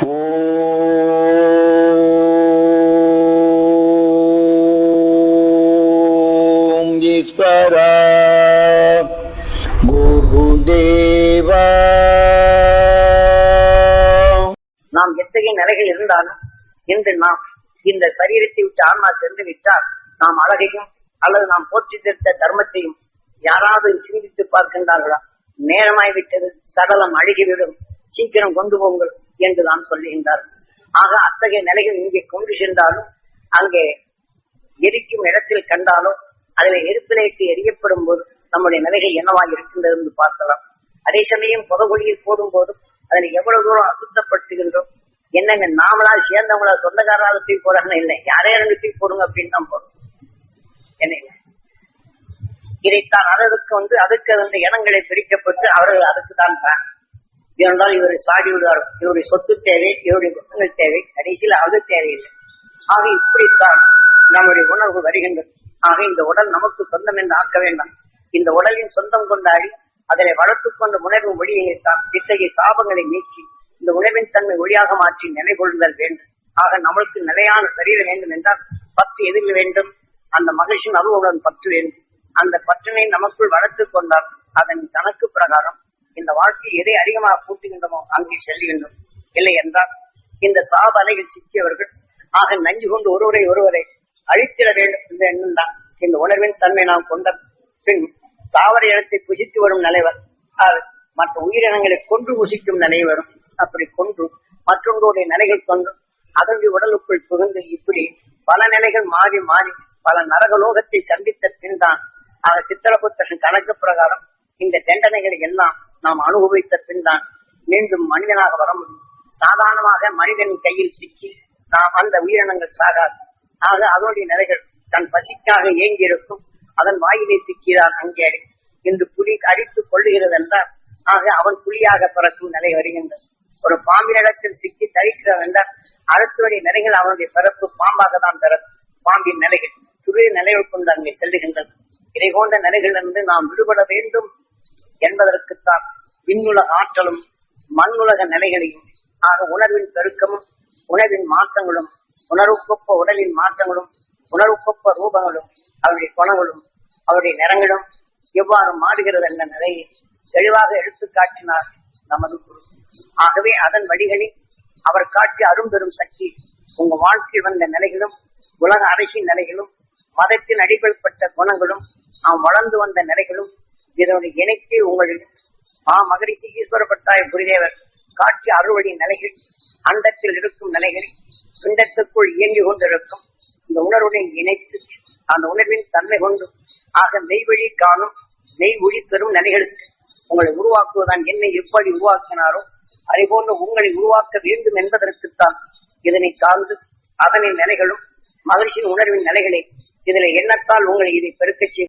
ஓம் ஈஸ்வரா குருதேவா. நாம் எத்தகைய நிலைகள் இருந்தாலும் இன்று நாம் இந்த சரீரத்தை விட்டு ஆன்மா சென்று விட்டால் நாம் அழகையும் அல்லது நாம் போற்றி தீர்த்த தர்மத்தையும் யாராவது சிந்தித்து பார்க்கின்றார்களா? நேரமாய் விட்டது, சடலம் அழுகிவிடும், சீக்கிரம் கொண்டு போங்கள் என்று தான் சொல்லுகின்றார். ஆக அத்தகைய நிலைகள் இங்கே கொண்டு சென்றாலும் அங்கே எரிக்கும் இடத்தில் கண்டாலும் அதில் எரிப்பிலேக்கு எரியப்படும் போது நம்முடைய நிலைகள் என்னவாக இருக்கின்றது என்று பார்க்கலாம். அதே சமயம் புதகுழியில் போடும் போதும் அதில் எவ்வளவு தூரம் அசுத்தப்படுத்துகின்றோம். என்னங்க நாமளா சேர்ந்தவங்களா சொந்தக்காரராக தூக்கி போறாங்கன்னு இல்லை, யாரே ரெண்டு தூக்கி போடுங்க அப்படின்னு தான் போறோம். என்ன இதைத்தான் அதுக்கு இனங்களை பிரிக்கப்பட்டு அவர்கள் அதுக்கு தான் இருந்தால் இவரை சாடி விடுவார். இவருடைய சொத்து தேவை, இவருடைய குற்றங்கள் தேவை, கடைசியில் அது தேவையில்லை. ஆக இப்படித்தான் நம்முடைய உணர்வு வருகின்றது. ஆக இந்த உடல் நமக்கு சொந்தம் என்று ஆக்க வேண்டாம். இந்த உடலின் சொந்தம் கொண்டாடி அதனை வளர்த்துக் கொண்ட உணர்வு ஒளியைத்தான் இத்தகைய சாபங்களை நீக்கி இந்த உணர்வின் தன்மை ஒளியாக மாற்றி நிலை கொள்ளுதல் வேண்டும். ஆக நம்மளுக்கு நிலையான சரீரம் வேண்டும் என்றால் பற்று எதில் வேண்டும்? அந்த மகிழ்ச்சியின் அருளுடன் பற்று வேண்டும். அந்த பற்றினை நமக்குள் வளர்த்துக் கொண்டால் அதன் கணக்கு பிரகாரம் இந்த வாழ்க்கை எதை அதிகமாக கூட்டுகின்றமோ அங்கே செல்லுகின்றோம். இல்லை என்றால் இந்த சாப அலைகள் சிக்கியவர்கள் ஆக நஞ்சு கொண்டு ஒருவரை அழித்திட வேண்டும் என்ற எண்ணம் தான். இந்த உணர்வின் தன்மை நாம் கொண்ட பின் தாவர இடத்தை புசித்து வரும் நிலைவர் மற்ற உயிரினங்களை கொன்று புசிக்கும் நிலை வரும். அப்படி கொன்று மற்றொன்றுடைய நிலைகள் கொண்டு அதனுடைய உடலுக்குள் புகுந்து இப்படி பல நிலைகள் மாறி மாறி பல நரகலோகத்தை சந்தித்த பின் தான் ஆக சித்திரபுத்தரின் கணக்கு பிரகாரம் இந்த தண்டனைகளை எல்லாம் நாம் அனுபவித்த பின் தான் மீண்டும் மனிதனாக வர முடியும். சாதாரணமாக மனிதனின் கையில் சிக்கி நாம் அந்த உயிரினங்கள் சாகாது. ஆக அதனுடைய நிலைகள் தன் பசிக்காக ஏங்கி இருக்கும், அதன் வாயிலை சிக்கிதான் அங்கே இன்று புலி அடித்துக் கொள்ளுகிறது என்றால் ஆக அவன் புலியாக பிறக்கும் நிலை வருகின்றது. ஒரு பாம்பினிடத்தில் சிக்கி தவிக்கிறது என்றால் அடுத்தவருடைய நிலைகள் அவனுடைய பிறப்பு பாம்பாக தான் பிறக்கும். பாம்பின் நிலைகள் துரிய நிலைகள் கொண்டு அங்கே செல்லுகின்றது. இதை போன்ற நிலைகளிலிருந்து நாம் விடுபட வேண்டும் என்பதற்குத்தான் விண்ணுலக ஆற்றலும் மண்ணுலக நிலைகளையும் ஆக உணர்வின் பெருக்கமும் உணர்வின் மாற்றங்களும் உணர்வுக்கொப்ப உடலின் மாற்றங்களும் உணர்வுக்கொப்ப ரூபங்களும் அவருடைய குணங்களும் அவருடைய நிறங்களும் எவ்வாறு மாறுகிறது என்ற நிலையை தெளிவாக எடுத்து காட்டினார் நமது குரு. ஆகவே அதன் வழிகளில் அவர் காட்டிய அரும்பெரும் சக்தி உங்க வாழ்க்கையில் வந்த நிலைகளும் உலக அரசின் நிலைகளும் மதத்தின் அடிப்படைப்பட்ட குணங்களும் நாம் வளர்ந்து வந்த நிலைகளும் இதனுடைய இணைத்து உங்களில் மகரிஷி ஈஸ்வரப்பட்டாய குருதேவர் காட்சி அறுவடை நிலைகள் அண்டத்தில் இருக்கும் நிலைகளில் பிண்டத்துக்குள் இயங்கி கொண்டிருக்கும் இந்த உணர்வுடன் இணைத்து அந்த உணர்வின் தன்மை கொண்டு ஆக மெய்வழி காணும் மெய் ஒளி பெறும் நிலைகளுக்கு உங்களை உருவாக்குவதான் என்னை எப்படி உருவாக்கினாரோ அதை போன்று உங்களை உருவாக்க வேண்டும் என்பதற்குத்தான் இதனை சார்ந்து அதனின் நிலைகளும் மகிழ்ச்சியின் உணர்வின் நிலைகளை இதில் எண்ணத்தால் உங்களை இதை பெருக்கச் செய்ய